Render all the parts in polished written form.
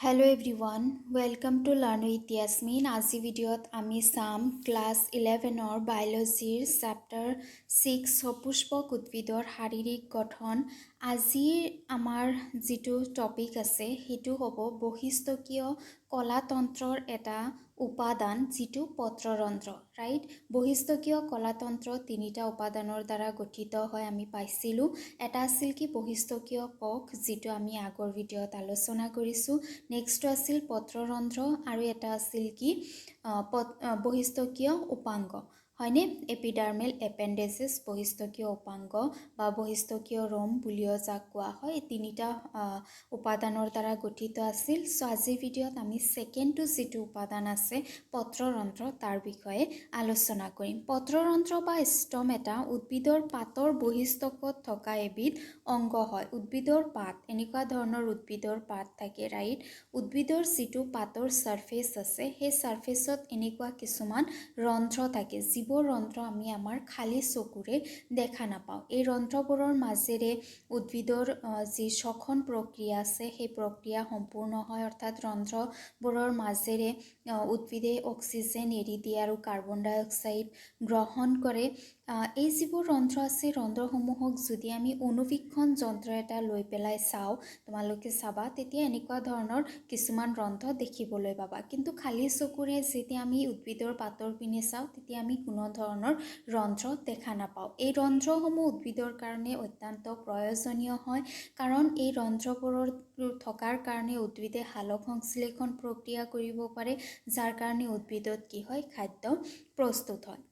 Hello everyone, welcome to Learn with Yasmin. আজি ভিডিঅ'ত আমি চাম ক্লাছ 11ৰ বায়'লজিৰ চেপ্টাৰ 6 সপুষ্পক উদ্ভিদৰ শাৰীৰিক গঠন। আজিৰ আমাৰ যিটো টপিক আছে সেইটো হ'ব বহিস্থকীয় কলাতন্ত্ৰৰ এটা উপাদান যিটো পত্ৰৰন্ধ্ৰ, ৰাইট? বহিস্থকীয় কলাতন্ত্ৰ তিনিটা উপাদানৰ দ্বাৰা গঠিত হয় আমি পাইছিলোঁ। এটা আছিল কি বহিস্থকীয় কোষ, যিটো আমি আগৰ ভিডিঅ'ত আলোচনা কৰিছোঁ। নেক্সটটো আছিল পত্ৰৰন্ধ্ৰ আৰু এটা আছিল কি বহিস্থকীয় উপাংগ, হয়নে? এপিডাৰ্মেল এপেণ্ডিজেছ, বহিস্থকীয় উপাংগ বা বহিস্থকীয় ৰোম বুলিও যাক কোৱা হয়। এই তিনিটা উপাদানৰ দ্বাৰা গঠিত আছিল। চ' আজিৰ ভিডিঅ'ত আমি ছেকেণ্ডটো যিটো উপাদান আছে পত্ৰৰন্ধ্ৰ তাৰ বিষয়ে আলোচনা কৰিম। পত্ৰৰন্ধ্ৰ বা ষ্টম এটা উদ্ভিদৰ পাতৰ বহিস্থকত থকা এবিধ অংগ হয়। উদ্ভিদৰ পাত, এনেকুৱা ধৰণৰ উদ্ভিদৰ পাত থাকে, ৰাইট? উদ্ভিদৰ যিটো পাতৰ ছাৰ্ফেচ আছে সেই ছাৰ্ফেচত এনেকুৱা কিছুমান ৰন্ধ্ৰ থাকে, যিবোৰ ৰন্ধ্ৰ আমি আমাৰ খালী চকুৰে দেখা নাপাওঁ। এই ৰন্ধ্ৰবোৰৰ মাজেৰে উদ্ভিদৰ যি শ্বসন প্ৰক্ৰিয়া আছে সেই প্ৰক্ৰিয়া সম্পূৰ্ণ হয়, অৰ্থাৎ ৰন্ধ্ৰবোৰৰ মাজেৰে উদ্ভিদে অক্সিজেন এৰি দিয়ে আৰু কাৰ্বন ডাই অক্সাইড গ্ৰহণ কৰে। এই যিবোৰ ৰন্ধ্ৰ আছে ৰন্ধ্ৰসমূহক যদি আমি অনুবীক্ষণ যন্ত্ৰ এটা লৈ পেলাই চাওঁ, তোমালোকে চাবা তেতিয়া এনেকুৱা ধৰণৰ কিছুমান ৰন্ধ্ৰ দেখিবলৈ পাবা। কিন্তু খালী চকুৰে যেতিয়া আমি উদ্ভিদৰ পাতৰ পিনে চাওঁ তেতিয়া আমি কোনো ধৰণৰ ৰন্ধ্ৰ দেখা নাপাওঁ। এই ৰন্ধ্ৰসমূহ উদ্ভিদৰ কাৰণে অত্যন্ত প্ৰয়োজনীয় হয়, কাৰণ এই ৰন্ধ্ৰবোৰৰ থকাৰ কাৰণে উদ্ভিদে সালোক সংশ্লেষণ প্ৰক্ৰিয়া কৰিব পাৰে, যাৰ কাৰণে উদ্ভিদত কি হয়, খাদ্য প্ৰস্তুত হয়।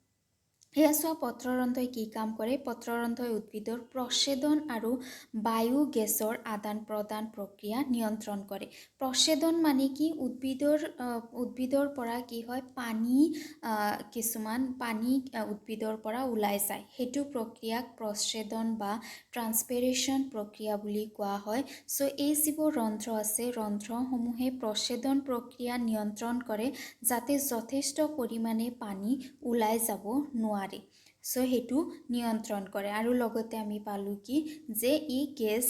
এয়া চোৱা পত্ৰৰন্ধ্ৰই কি কাম কৰে। পত্ৰৰন্ধ্ৰই উদ্ভিদৰ প্ৰচ্ছেদন আৰু বায়ু গেছৰ আদান প্ৰদান প্ৰক্ৰিয়া নিয়ন্ত্ৰণ কৰে। প্ৰচ্ছেদন মানে কি, উদ্ভিদৰ পৰা কি হয়, কিছুমান পানী উদ্ভিদৰ পৰা ওলাই যায়, সেইটো প্ৰক্ৰিয়াক প্ৰচ্ছেদন বা ট্ৰান্সপিৰেশ্যন প্ৰক্ৰিয়া বুলি কোৱা হয়। চ' এই যিবোৰ ৰন্ধ্ৰ আছে ৰন্ধ্ৰসমূহে প্ৰচ্ছেদন প্ৰক্ৰিয়া নিয়ন্ত্ৰণ কৰে, যাতে যথেষ্ট পৰিমাণে পানী ওলাই যাব নোৱাৰে। চ' সেইটো নিয়ন্ত্ৰণ কৰে। আৰু লগতে আমি পালোঁ কি যে ই গেছ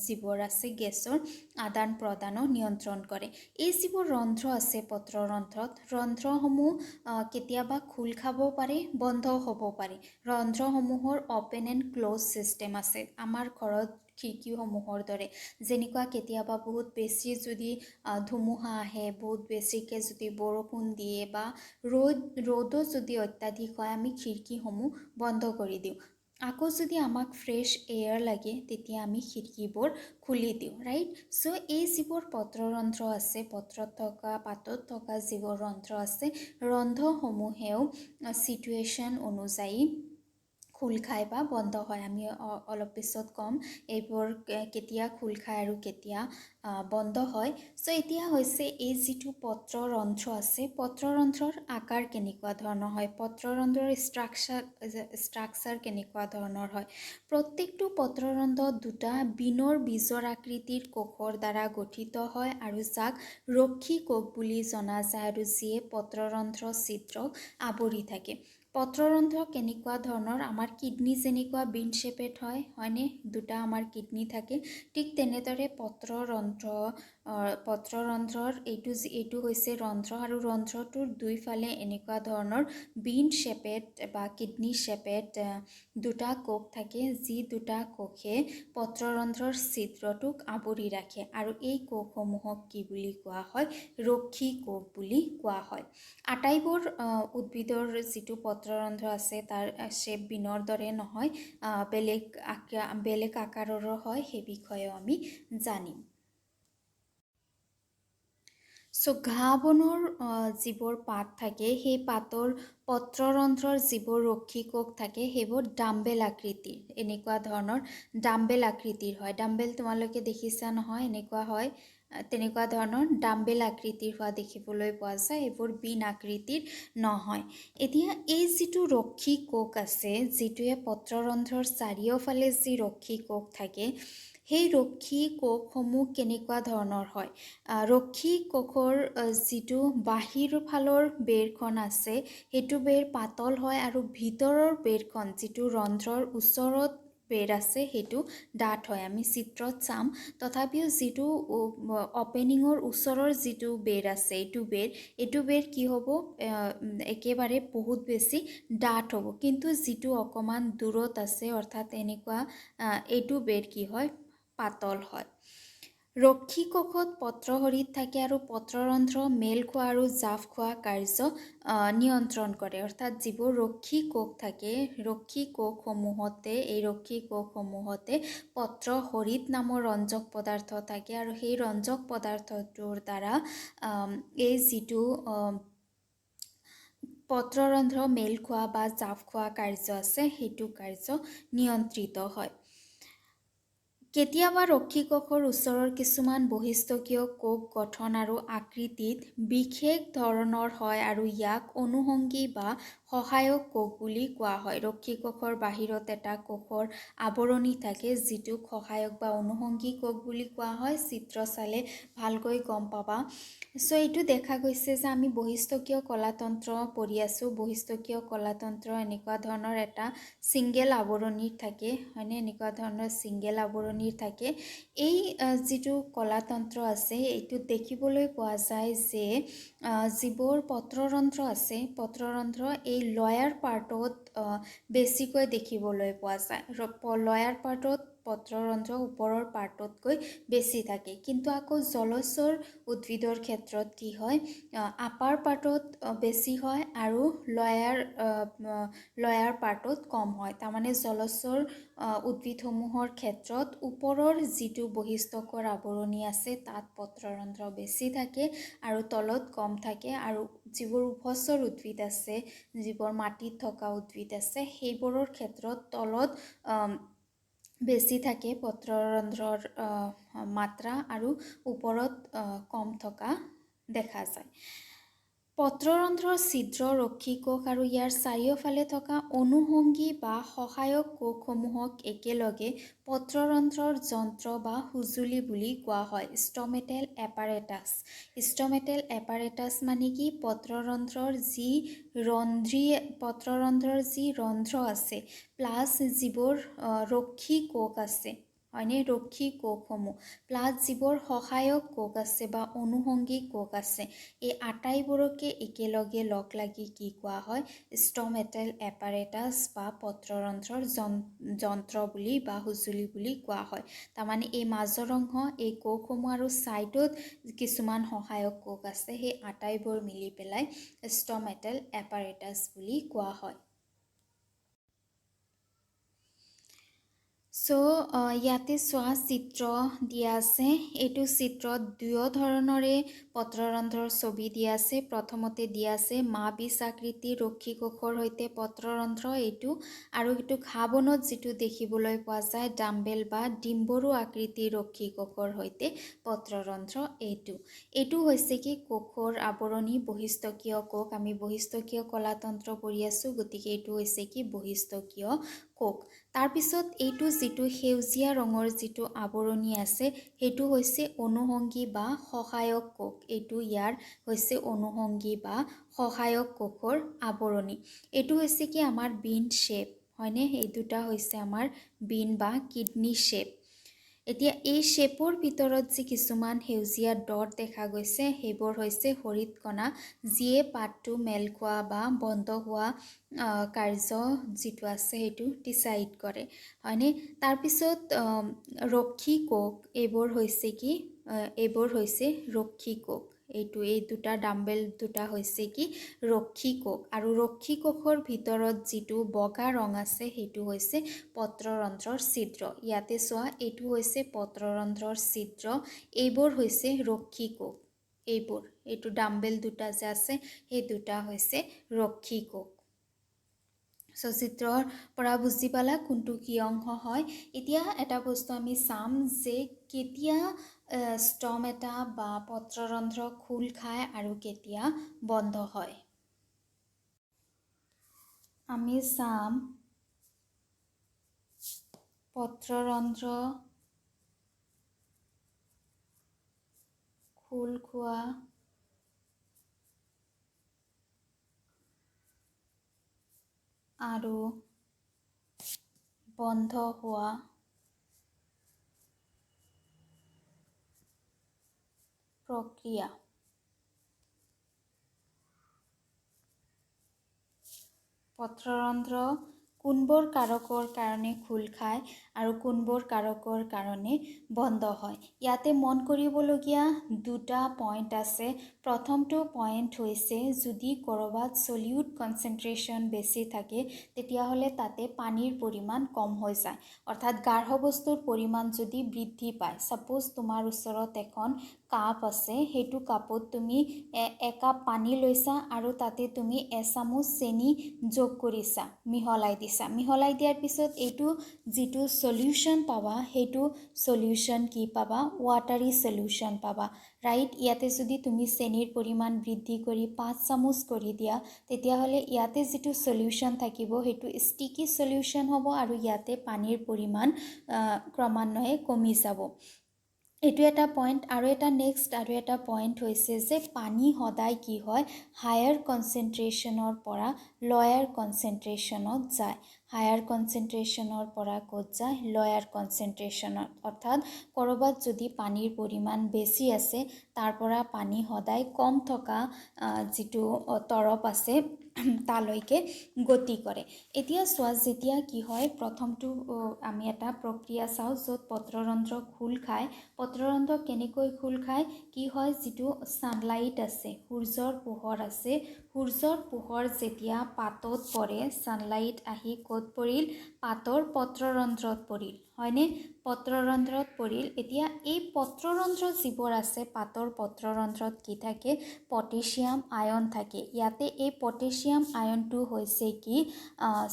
যিবোৰ আছে গেছৰ আদান প্ৰদানো নিয়ন্ত্ৰণ কৰে। এই যিবোৰ ৰন্ধ্ৰ আছে পত্ৰৰন্ধ্ৰত, ৰন্ধ্ৰসমূহ কেতিয়াবা খোল খাব পাৰে, বন্ধ হ'ব পাৰে। ৰন্ধ্ৰসমূহৰ অ'পেন এণ্ড ক্ল'জ ছিষ্টেম আছে, আমাৰ ঘৰত খিৰিকীসমূহৰ দৰে। যেনেকুৱা কেতিয়াবা বহুত বেছি যদি ধুমুহা আহে, বহুত বেছিকৈ যদি বৰষুণ দিয়ে বা ৰ'দো যদি অত্যাধিক হয়, আমি খিৰিকীসমূহ বন্ধ কৰি দিওঁ। আকৌ যদি আমাক ফ্ৰেছ এয়াৰ লাগে তেতিয়া আমি খিৰিকীবোৰ খুলি দিওঁ, ৰাইট? চ' এই যিবোৰ পত্ৰৰন্ধ্ৰ আছে, পত্ৰত থকা পাতত থকা যিবোৰ ৰন্ধ্ৰ আছে, ৰন্ধ্ৰসমূহেও ছিটুৱেশ্যন অনুযায়ী খোল খায় বা বন্ধ হয়। আমি অলপ পিছত ক'ম এইবোৰ কেতিয়া খোল খায় আৰু কেতিয়া বন্ধ হয়। চ' এতিয়া হৈছে এই যিটো পত্ৰৰন্ধ্ৰ আছে, পত্ৰৰন্ধ্ৰৰ আকাৰ কেনেকুৱা ধৰণৰ হয়, পত্ৰৰন্ধ্ৰৰ ষ্ট্ৰাকচাৰ কেনেকুৱা ধৰণৰ হয়। প্ৰত্যেকটো পত্ৰৰন্ধ্ৰ দুটা বীনৰ বীজৰ আকৃতিৰ কোষৰ দ্বাৰা গঠিত হয় আৰু যাক ৰক্ষী কোষ বুলি জনা যায়, আৰু যিয়ে পত্ৰৰন্ধ্ৰ ছিদ্ৰক আৱৰি থাকে। পত্ৰৰন্ধ্ৰ কেনেকুৱা ধৰণৰ, আমাৰ কিডনী যেনেকুৱা বিন শ্বেপেড হয়, হয়নে? দুটা আমাৰ কিডনী থাকে, ঠিক তেনেদৰে পত্ৰৰন্ধ্ৰৰ এইটো হৈছে ৰন্ধ্ৰ, আৰু ৰন্ধ্ৰটোৰ দুইফালে এনেকুৱা ধৰণৰ বিন শ্বেপেড বা কিডনী শ্বেপেড দুটা কোষ থাকে, যি দুটা কোষে পত্ৰৰন্ধ্ৰৰ ছিদ্ৰটোক আৱৰি ৰাখে, আৰু এই কোষসমূহক কি বুলি কোৱা হয়, ৰক্ষী কোষ বুলি কোৱা হয়। আটাইবোৰ উদ্ভিদৰ যিটো পত্ৰৰন্ধ্ৰ আছে তাৰ শ্বেপ বিনৰ দৰে নহয়, বেলেগ আকাৰৰো হয়, সেই বিষয়েও আমি জানিম। চ' ঘাঁহ বনৰ যিবোৰ পাত থাকে সেই পাতৰ পত্ৰৰন্ধ্ৰৰ যিবোৰ ৰক্ষী কোষ থাকে সেইবোৰ ডাম্বেল আকৃতিৰ, এনেকুৱা ধৰণৰ ডাম্বেল আকৃতিৰ হয়। ডাম্বেল তোমালোকে দেখিছা নহয়, এনেকুৱা হয়, তেনেকুৱা ধৰণৰ ডাম্বেল আকৃতিৰ হোৱা দেখিবলৈ পোৱা যায়, এইবোৰ বিন আকৃতিৰ নহয়। এতিয়া এই যিটো ৰক্ষী কোষ আছে, যিটোৱে পত্ৰৰন্ধ্ৰৰ চাৰিওফালে যি ৰক্ষী কোষ থাকে, সেই ৰক্ষী কোষসমূহ কেনেকুৱা ধৰণৰ হয়। ৰক্ষী কোষৰ যিটো বাহিৰ ফালৰ বেৰখন আছে সেইটো বেৰ পাতল হয়, আৰু ভিতৰৰ বেৰখন যিটো ৰন্ধ্ৰৰ ওচৰত বেৰ আছে সেইটো ডাঠ হয়, আমি চিত্ৰত চাম। তথাপিও যিটো অপেনিঙৰ ওচৰৰ যিটো বেৰ আছে, এইটো বেৰ কি হ'ব, একেবাৰে বহুত বেছি ডাঠ হ'ব। কিন্তু যিটো অকণমান দূৰত আছে, অৰ্থাৎ এনেকুৱা এইটো বেৰ কি হয়, পাতল হয়। ৰক্ষী কোষত পত্ৰহৰিত থাকে আৰু পত্ৰৰন্ধ্ৰ মেল খোৱা আৰু জাঁপ খোৱা কাৰ্য নিয়ন্ত্ৰণ কৰে। অৰ্থাৎ যিবোৰ ৰক্ষী কোষ থাকে, ৰক্ষী কোষসমূহতে পত্ৰহৰিত নামৰ ৰঞ্জক পদাৰ্থ থাকে আৰু সেই ৰঞ্জক পদাৰ্থটোৰ দ্বাৰা এই যিটো পত্ৰৰন্ধ্ৰ মেল খোৱা বা জাঁপ খোৱা কাৰ্য আছে, সেইটো কাৰ্য নিয়ন্ত্ৰিত হয়। কেতিয়াবা ৰক্ষী কোষৰ ওচৰৰ কিছুমান বহিস্থকীয় কোষ গঠন আৰু আকৃতিত বিশেষ ধৰণৰ হয় আৰু ইয়াক অনুষংগী বা সহায়ক কোষ বুলি কোৱা হয়। ৰক্ষী কোষৰ বাহিৰত এটা কোষৰ আৱৰণি থাকে, যিটোক সহায়ক বা অনুষংগী কোষ বুলি কোৱা হয়। চিত্ৰ চালে ভালকৈ গম পাবা। চ' এইটো দেখা গৈছে যে আমি বহিস্থকীয় কলাতন্ত্ৰ পঢ়ি আছোঁ। বহিস্থকীয় কলাতন্ত্ৰ এনেকুৱা ধৰণৰ এটা ছিংগেল আৱৰণিৰ থাকে, হয়নে, এনেকুৱা ধৰণৰ ছিংগেল আৱৰণিৰ থাকে। এই যিটো কলাতন্ত্ৰ আছে, এইটোত দেখিবলৈ পোৱা যায় যে যিবোৰ পত্ৰৰন্ধ্ৰ আছে, পত্ৰৰন্ধ্ৰ এই লয়াৰ পাৰ্টত বেছিকৈ দেখিবলৈ পোৱা যায়। লয়াৰ পাৰ্টত পত্ৰৰন্ধ্ৰ ওপৰৰ পাৰ্টতকৈ বেছি থাকে। কিন্তু আকৌ জলচৰ উদ্ভিদৰ ক্ষেত্ৰত কি হয়, আপাৰ পাৰ্টত বেছি হয় আৰু লয়াৰ পাৰ্টত কম হয়। তাৰমানে জলচৰ উদ্ভিদসমূহৰ ক্ষেত্ৰত ওপৰৰ যিটো বহিস্থকৰ আৱৰণি আছে, তাত পত্ৰৰন্ধ্ৰ বেছি থাকে আৰু তলত কম থাকে। আৰু যিবোৰ উভচৰ উদ্ভিদ আছে, যিবোৰ মাটিত থকা উদ্ভিদ আছে, সেইবোৰৰ ক্ষেত্ৰত তলত বেছি থাকে পত্ৰৰন্ধ্ৰৰ মাত্ৰা আৰু ওপৰত কম থকা দেখা যায়। পত্ৰৰন্ধ্ৰৰ ছিদ্ৰ ৰক্ষী কোষ আৰু ইয়াৰ চাৰিওফালে থকা অনুষংগী বা সহায়ক কোষসমূহক একেলগে পত্ৰৰন্ধ্ৰৰ যন্ত্ৰ বা সঁজুলি বুলি কোৱা হয়। ষ্টমেটেল এপাৰেটাছ। ষ্টমেটেল এপাৰেটাছ মানে কি, পত্ৰৰন্ধ্ৰৰ যি ৰন্ধ্ৰ আছে প্লাছ যিবোৰ ৰক্ষী কোষ আছে, হয়নে, ৰক্ষী কোষসমূহ প্লাছ যিবোৰ সহায়ক কোষ আছে বা অনুষংগী কোষ আছে, এই আটাইবোৰকে একেলগে লগ লাগি কি কোৱা হয়, ষ্টমেটেল এপাৰেটাছ বা পত্ৰৰন্ধ্ৰৰ যন্ত্ৰ বুলি বা সঁজুলি বুলি কোৱা হয়। তাৰমানে এই মাজৰ অংশ, এই কোষসমূহ আৰু ছাইডত কিছুমান সহায়ক কোষ আছে, সেই আটাইবোৰ মিলি পেলাই ষ্টমেটেল এপাৰেটাছ বুলি কোৱা হয়। চ' ইয়াতে চোৱা চিত্ৰ দিয়া আছে। এইটো চিত্ৰত দুয়ো ধৰণৰে পত্ৰৰন্ধ্ৰৰ ছবি দিয়া আছে। প্ৰথমতে দিয়া আছে মাবিছ আকৃতিৰ ৰক্ষী কোষৰ সৈতে পত্ৰৰন্ধ্ৰ, এইটো আৰু এইটো ঘাঁ বনত যিটো দেখিবলৈ পোৱা যায় ডাম্বেল বা ডিম্বৰু আকৃতিৰ ৰক্ষী কোষৰ সৈতে পত্ৰৰন্ধ্ৰ, এইটো হৈছে কি কোষৰ আৱৰণি, বহিস্থকীয় কোষ। আমি বহিস্থকীয় কলাতন্ত্ৰ পঢ়ি আছোঁ, গতিকে এইটো হৈছে কি বহিস্থকীয় কোষ। তাৰপিছত এইটো যিটো সেউজীয়া ৰঙৰ যিটো আৱৰণি আছে, সেইটো হৈছে অনুষংগী বা সহায়ক কোষ। এইটো ইয়াৰ হৈছে অনুষংগী বা সহায়ক কোষৰ আৱৰণি। এইটো হৈছে কি আমাৰ বিন শ্বেপ, হয়নে, এই দুটা হৈছে আমাৰ বিন বা কিডনী শ্বেপ। এতিয়া এই শ্বেপৰ ভিতৰত যি কিছুমান সেউজীয়া ডট দেখা গৈছে, সেইবোৰ হৈছে হৰিতকণা, যিয়ে পাতটো মেল খোৱা বা বন্ধ হোৱা কাৰ্য যিটো আছে সেইটো ডিচাইড কৰে, হয়নে। তাৰপিছত ৰক্ষী কোষ, এইবোৰ হৈছে কি, এইবোৰ হৈছে ৰক্ষী কোষ। এই দুটা ডাম্বেল দুটা হৈছে কি ৰক্ষী কোষ। আৰু ৰক্ষী কোষৰ ভিতৰত যিটো বগা ৰং আছে, সেইটো হৈছে পত্ৰৰন্ধ্ৰৰ ছিদ্ৰ। ইয়াতে চোৱা, এইটো হৈছে পত্ৰৰন্ধ্ৰৰ ছিদ্ৰ, এইবোৰ হৈছে ৰক্ষী কোষ। এইটো ডাম্বেল দুটা যে আছে, সেই দুটা হৈছে ৰক্ষী কোষ। চ' চিত্ৰৰ পৰা বুজি পালা কোনটো কি অংশ হয়। এতিয়া এটা বস্তু আমি চাম যে কেতিয়া ষ্টম এটা বা পত্ৰৰন্ধ্ৰ খোল খায় আৰু কেতিয়া বন্ধ হয়। আমি চাম পত্ৰৰন্ধ্ৰ খোল খোৱা আৰু বন্ধ হোৱা প্ৰক্ৰিয়া পত্ৰৰন্ধ্ৰ কোনবোৰ কাৰকৰ কাৰণে খোল খায় আৰু কোনবোৰ কাৰকৰ কাৰণে বন্ধ হয়। ইয়াতে মন কৰিবলগীয়া দুটা পইণ্ট আছে। প্ৰথমটো পইণ্ট হৈছে যদি ক'ৰবাত সলিউট কনচেনট্ৰেশ্যন বেছি থাকে তেতিয়াহ'লে তাতে পানীৰ পৰিমাণ কম হৈ যায়। অৰ্থাৎ গাঢ় বস্তুৰ পৰিমাণ যদি বৃদ্ধি পায়, ছাপ'জ তোমাৰ ওচৰত এখন কাপ আছে, সেইটো কাপত তুমি একাপ পানী লৈছা আৰু তাতে তুমি এচামুচ চেনি যোগ কৰিছা, মিহলাই দিছা। মিহলাই দিয়াৰ পিছত এইটো যিটো সলিউশ্যন পাবা, সেইটো সলিউশ্যন কি পাবা? ৱাটাৰী সলিউশ্যন পাবা, ৰাইট? ইয়াতে যদি তুমি চেনিৰ পৰিমাণ বৃদ্ধি কৰি 5 চামুচ কৰি দিয়া, তেতিয়াহ'লে ইয়াতে যিটো সলিউশ্যন থাকিব সেইটো ষ্টিকি সলিউশ্যন হ'ব আৰু ইয়াতে পানীৰ পৰিমাণ ক্ৰমান্বয়ে কমি যাব। এইটো এটা পইণ্ট। আৰু এটা নেক্সট আৰু এটা পইণ্ট হৈছে যে পানী সদায় কি হয়, হায়াৰ কনচেনট্ৰেশ্যনৰ পৰা লয়াৰ কনচেনট্ৰেশ্যনত যায়। হায়াৰ কনচেনট্ৰেশ্যনৰ পৰা ক'ত যায়? লয়াৰ কনচেনট্ৰেশ্যনত। অৰ্থাৎ ক'ৰবাত যদি পানীৰ পৰিমাণ বেছি আছে, তাৰ পৰা পানী সদায় কম থকা যিটো তৰপ আছে তালৈকে গতি কৰে। এতিয়া চোৱা, যেতিয়া কি হয়, প্ৰথমটো আমি এটা প্ৰক্ৰিয়া চাওঁ য'ত পত্ৰৰন্ধ্ৰ খোল খায়। পত্ৰৰন্ধ্ৰ কেনেকৈ খোল খায়? কি হয়, যিটো ছানলাইট আছে, সূৰ্যৰ পোহৰ আছে, সূৰ্যৰ পোহৰ যেতিয়া পাতত পৰে, ছানলাইট আহি ক'ত পৰিল? পাতৰ পত্ৰৰন্ধ্ৰত পৰিল, হয়নে? পত্ৰৰন্ধ্ৰত পৰিল। এতিয়া এই পত্ৰৰন্ধ্ৰ যিবোৰ আছে, পাতৰ পত্ৰৰন্ধ্ৰত কি থাকে? পটেছিয়াম আয়ন থাকে। ইয়াতে এই পটেছিয়াম আয়নটো হৈছে কি?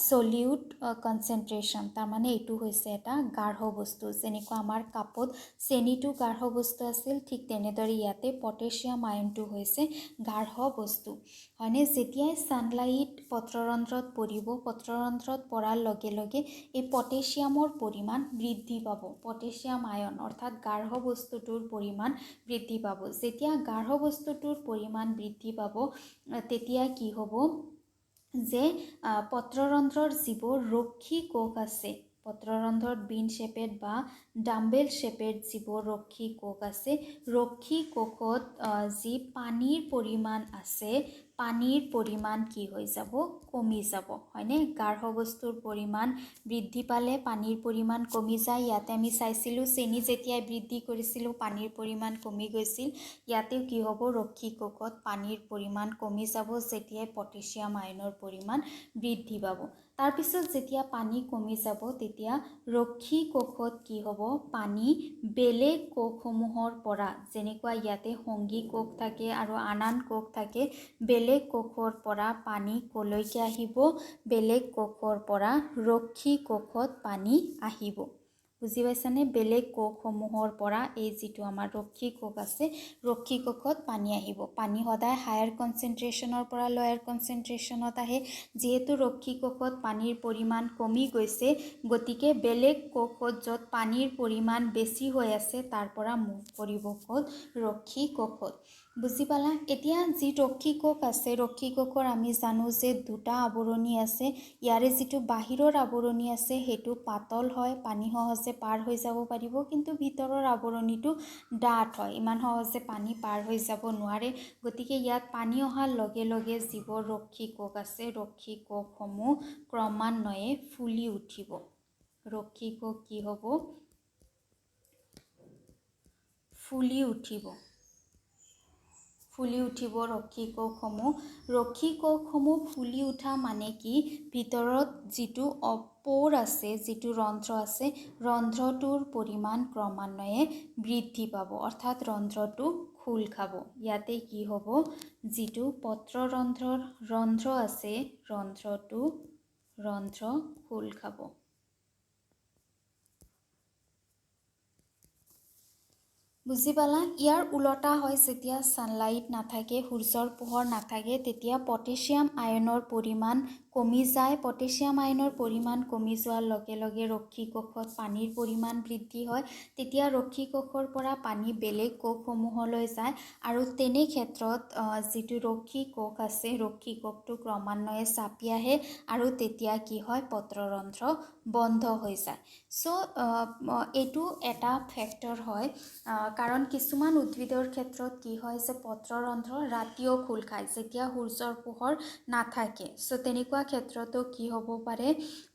Solute concentration. তাৰমানে এইটো হৈছে এটা গাঢ় বস্তু। যেনেকুৱা আমাৰ কাপত চেনিটো গাঢ় বস্তু আছিল, ঠিক তেনেদৰে ইয়াতে পটেছিয়াম আয়নটো হৈছে গাঢ় বস্তু, হয়নে? যেতিয়াই ছানলাইট পত্ৰৰন্ধ্ৰত পৰিব, পত্ৰৰন্ধ্ৰত পৰাৰ লগে লগে এই পটেছিয়ামৰ পৰিমাণ বৃদ্ধি পাব। পটেছিয়াম আয়ন অৰ্থাৎ গাঢ় বস্তুটোৰ পৰিমাণ বৃদ্ধি পাব। যেতিয়া গাঢ় বস্তুটোৰ পৰিমাণ বৃদ্ধি পাব, তেতিয়া কি হ'ব যে পত্ৰৰন্ধ্ৰৰ যিবোৰ ৰক্ষী কোষ আছে, পত্ৰৰন্ধ্ৰত বিন শ্বেপেড বা ডাম্বেল শ্বেপেড যিবোৰ ৰক্ষী কোষ আছে, ৰক্ষী কোষত যি পানীৰ পৰিমাণ আছে, পানীৰ পৰিমাণ কি হৈ যাব? কমি যাব, হয়নে? গাঢ় বস্তুৰ পৰিমাণ বৃদ্ধি পালে পানীৰ পৰিমাণ কমি যায়। ইয়াতে আমি চাইছিলোঁ চেনি যেতিয়াই বৃদ্ধি কৰিছিলোঁ পানীৰ পৰিমাণ কমি গৈছিল। ইয়াতেও কি হ'ব? ৰক্ষী কোষত পানীৰ পৰিমাণ কমি যাব যেতিয়াই পটেছিয়াম আয়নৰ পৰিমাণ বৃদ্ধি পাব। তাৰপিছত যেতিয়া পানী কমি যাব, তেতিয়া ৰক্ষী কোষত কি হ'ব? পানী বেলেগ কোষসমূহৰ পৰা, যেনেকুৱা ইয়াতে সংগী কোষ থাকে আৰু আন কোষ থাকে, বেলেগ কোষৰ পৰা পানী কলৈকে আহিব? বেলেগ কোষৰ পৰা ৰক্ষী কোষত পানী আহিব। বুজি পাইছানে? বেলেগ কোষসমূহৰ পৰা এই যিটো আমাৰ ৰক্ষী কোষ আছে, ৰক্ষী কোষত পানী আহিব। পানী সদায় হায়াৰ কনচেনট্ৰেশ্যনৰ পৰা লয়াৰ কনচেনট্ৰেশ্যনত আহে। যিহেতু ৰক্ষী কোষত পানীৰ পৰিমাণ কমি গৈছে, গতিকে বেলেগ কোষত য'ত পানীৰ পৰিমাণ বেছি হৈ আছে, তাৰ পৰা মুভ কৰিব ক'ত? ৰক্ষী কোষত। বুজি পালা? এতিয়া যি ৰক্ষী কোষ আছে, ৰক্ষী কোষৰ আমি জানো যে দুটা আৱৰণি আছে। ইয়াৰে যিটো বাহিৰৰ আৱৰণি আছে সেইটো পাতল হয়, পানী সহজে পাৰ হৈ যাব পাৰিব, কিন্তু ভিতৰৰ আৱৰণিটো ডাঠ হয়, ইমান সহজে পানী পাৰ হৈ যাব নোৱাৰে। গতিকে ইয়াত পানী অহাৰ লগে লগে যিবোৰ ৰক্ষী কোষ আছে, ৰক্ষী কোষসমূহ ক্ৰমান্বয়ে ফুলি উঠিব। ৰক্ষী কোষ কি হ'ব? ফুলি উঠিব। ফুলি উঠিব ৰক্ষী কোষসমূহ। ৰক্ষী কোষসমূহ ফুলি উঠা মানে কি? ভিতৰত যিটো প'ৰ আছে, যিটো ৰন্ধ্ৰ আছে, ৰন্ধ্ৰটোৰ পৰিমাণ ক্ৰমান্বয়ে বৃদ্ধি পাব, অৰ্থাৎ ৰন্ধ্ৰটো খোল খাব। ইয়াতে কি হ'ব? যিটো পত্ৰৰন্ধ্ৰৰ ৰন্ধ্ৰ আছে, ৰন্ধ্ৰ খোল খাব। বুজি পালা? ইয়াৰ উলটা হয়, যেতিয়া ছানলাইট নাথাকে, সূৰ্যৰ পোহৰ নাথাকে, তেতিয়া পটেছিয়াম আয়নৰ পৰিমাণ কমি যায়। পটাছিয়াম আয়নৰ পৰিমাণ কমি যোৱাৰ লগে লগে ৰক্ষী কোষত পানীৰ পৰিমাণ বৃদ্ধি হয়। তেতিয়া ৰক্ষী কোষৰ পৰা পানী বেলেগ কোষসমূহলৈ যায় আৰু তেনে ক্ষেত্ৰত যিটো ৰক্ষী কোষ আছে ৰক্ষী কোষটো ক্ৰমান্বয়ে চাপি আহে আৰু তেতিয়া কি হয় পত্ৰৰন্ধ্ৰ বন্ধ হৈ যায়। চ' এইটো এটা ফেক্টৰ হয় কাৰণ কিছুমান উদ্ভিদৰ ক্ষেত্ৰত কি হয় যে পত্ৰৰন্ধ্ৰ ৰাতিও খোল খায় যেতিয়া সূৰ্যৰ পোহৰ নাথাকে। চ' তেনেকুৱা ক্ষেত্ৰতো কি হ'ব পাৰে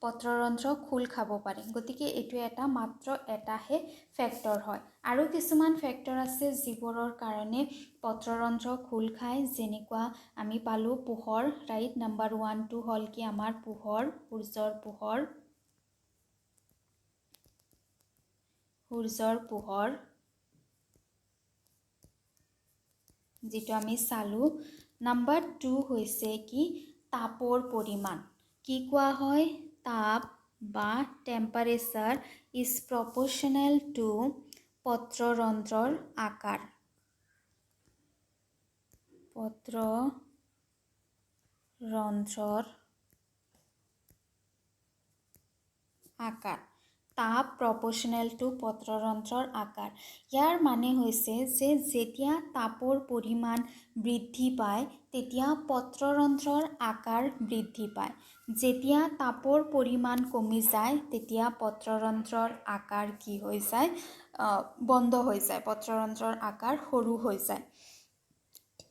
পত্ৰৰন্ধ্ৰ খোল খাব পাৰে। গতিকে এইটো মাত্ৰ এটাহে ফেক্টৰ হয়। আৰু কিছুমান ফেক্টৰ আছে যিবোৰৰ কাৰণে পত্ৰৰন্ধ্ৰ খোল খায়, যেনেকুৱা আমি পালোঁ পোহৰ, ৰাইট। নাম্বাৰ 1 2 হ'ল কি আমাৰ পোহৰ, সূৰ্যৰ পোহৰ যিটো আমি চালোঁ। নাম্বাৰ 2 হৈছে কি তাপৰ পৰিমাণ। কি কোৱা হয় তাপ বা টেম্পাৰেচাৰ ইজ প্ৰপৰ্চনেল টু পত্ৰৰন্ধ্ৰৰ আকাৰ। পত্ৰৰন্ধ্ৰৰ আকাৰ। তাপ প্ৰপৰ্চনেল টু পত্ৰৰন্ধ্ৰৰ আকাৰ। ইয়াৰ মানে হৈছে যে যেতিয়া তাপৰ পৰিমাণ বৃদ্ধি পায় তেতিয়া পত্ৰৰন্ধ্ৰৰ আকাৰ বৃদ্ধি পায়। যেতিয়া তাপৰ পৰিমাণ কমি যায় তেতিয়া পত্ৰৰন্ধ্ৰৰ আকাৰ কি হৈ যায় বন্ধ হৈ যায়, পত্ৰৰন্ধ্ৰৰ আকাৰ সৰু হৈ যায়।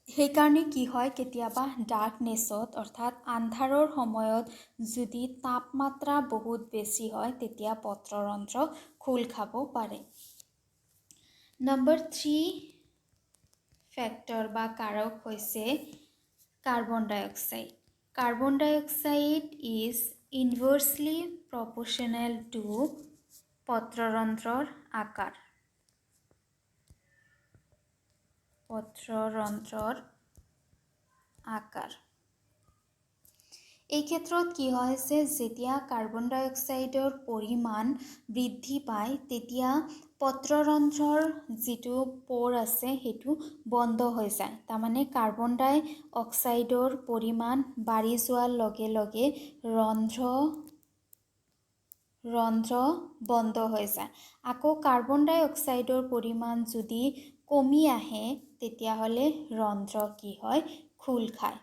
সেইকাৰণে কি হয় কেতিয়াবা ডাৰ্কনেছত অৰ্থাৎ আন্ধাৰৰ সময়ত যদি তাপমাত্ৰা বহুত বেছি হয় তেতিয়া পত্ৰৰন্ধ্ৰ খোল খাব পাৰে। নাম্বাৰ 3 ফেক্টৰ বা কাৰক হৈছে carbon dioxide. Carbon dioxide is inversely proportional to পত্ৰৰন্ধ্ৰৰ আকাৰ। পত্ৰৰন্ধ্ৰৰ আকাৰ। এই ক্ষেত্ৰত কি হয় যে যেতিয়া কাৰ্বন ডাই অক্সাইডৰ পৰিমাণ বৃদ্ধি পায় তেতিয়া পত্ৰৰন্ধ্ৰৰ যিটো প'ৰ আছে সেইটো বন্ধ হৈ যায়। তাৰমানে কাৰ্বন ডাই অক্সাইডৰ পৰিমাণ বাঢ়ি যোৱাৰ লগে লগে ৰন্ধ্ৰ বন্ধ হৈ যায়। আকৌ কাৰ্বন ডাই অক্সাইডৰ পৰিমাণ যদি কমি আহে তেতিয়াহ'লে ৰন্ধ্ৰ কি হয় খোল খায়।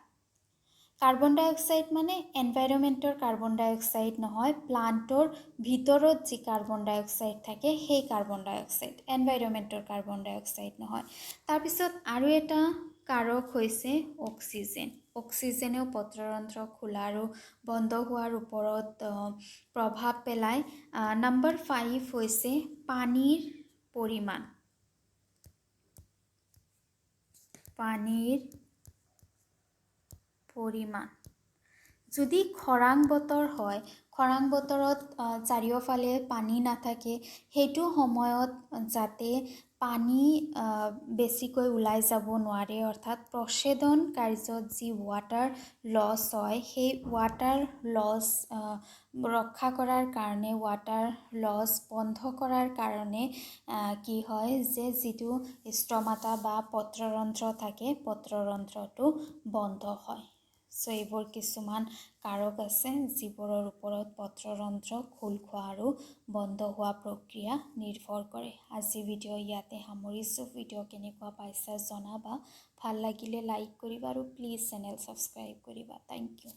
কাৰ্বন ডাই অক্সাইড মানে এনভাইৰনমেণ্টৰ কাৰ্বন ডাই অক্সাইড নহয়, প্লাণ্টৰ ভিতৰত যি কাৰ্বন ডাই অক্সাইড থাকে সেই কাৰ্বন ডাই অক্সাইড, এনভাইৰনমেণ্টৰ কাৰ্বন ডাই অক্সাইড নহয়। তাৰপিছত আৰু এটা কাৰক হৈছে অক্সিজেন। অক্সিজেনেও পত্ৰৰন্ধ্ৰ খোলা আৰু বন্ধ হোৱাৰ ওপৰত প্ৰভাৱ পেলায়। নাম্বাৰ 5 হৈছে পানীৰ পৰিমাণ। যদি খৰাং বতৰ হয়, খৰাং বতৰত চাৰিওফালে পানী নাথাকে, সেইটো সময়ত যাতে পানী বেছিকৈ ওলাই যাব নোৱাৰে অৰ্থাৎ প্ৰচেদন কাৰ্যত যি ৱাটাৰ লছ হয় সেই ৱাটাৰ লছ ৰক্ষা কৰাৰ কাৰণে, ৱাটাৰ লছ বন্ধ কৰাৰ কাৰণে কি হয় যে যিটো ষ্টমাটা বা পত্ৰৰন্ধ্ৰ থাকে পত্ৰৰন্ধ্ৰটো বন্ধ হয়। চ' এইবোৰ কিছুমান কাৰক আছে যিবোৰৰ ওপৰত পত্ৰৰন্ধ্ৰ খোল খোৱা আৰু বন্ধ হোৱা প্ৰক্ৰিয়া নিৰ্ভৰ কৰে। আজি ভিডিঅ' ইয়াতে সামৰিছোঁ। ভিডিঅ' কেনেকুৱা পাইছা জনাবা। ভাল লাগিলে লাইক কৰিবা আৰু প্লিজ চেনেল ছাবস্ক্ৰাইব কৰিবা। Thank U.